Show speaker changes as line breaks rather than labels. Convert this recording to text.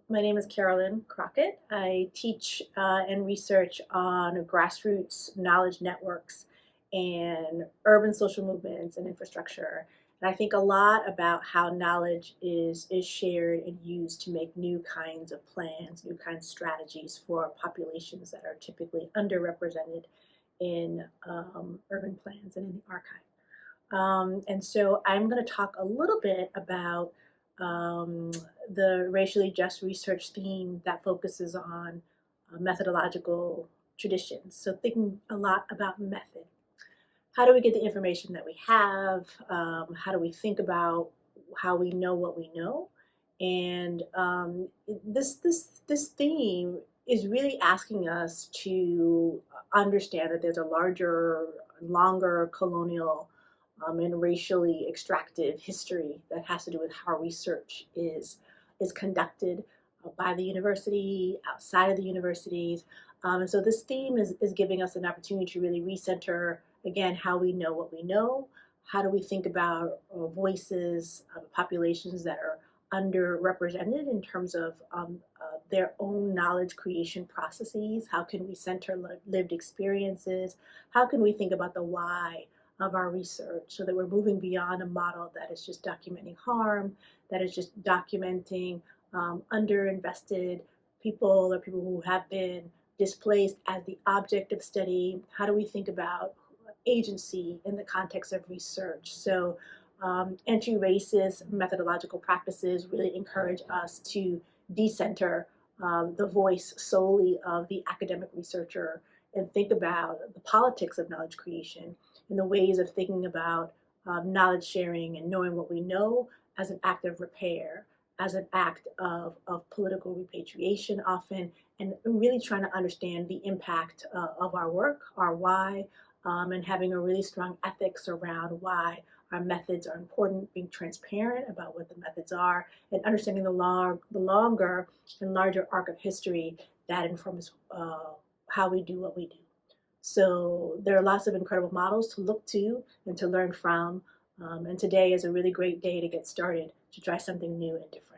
My name is Carolyn Crockett. I teach and research on grassroots knowledge networks and urban social movements and infrastructure. And I think a lot about how knowledge is shared and used to make new kinds of plans, new kinds of strategies for populations that are typically underrepresented in urban plans and in the archive. And so I'm going to talk a little bit about um, the racially just research theme that focuses on methodological traditions. So thinking a lot about method. How do we get the information that we have? How do we think about how we know what we know? And this theme is really asking us to understand that there's a larger, longer colonial and racially extractive history that has to do with how research is conducted by the university, outside of the universities. And so this theme is giving us an opportunity to really recenter, again, how we know what we know. How do we think about voices of populations that are underrepresented in terms of their own knowledge creation processes? How can we center lived experiences? How can we think about the why of our research so that we're moving beyond a model that is just documenting harm, that is just documenting underinvested people or people who have been displaced as the object of study? How do we think about agency in the context of research? So anti-racist methodological practices really encourage us to decenter the voice solely of the academic researcher and think about the politics of knowledge creation and the ways of thinking about knowledge sharing and knowing what we know as an act of repair, as an act of political repatriation often, and really trying to understand the impact of our work, our why, and having a really strong ethics around why our methods are important, being transparent about what the methods are, and understanding the longer and larger arc of history that informs how we do what we do. So there are lots of incredible models to look to and to learn from. And today is a really great day to get started to try something new and different.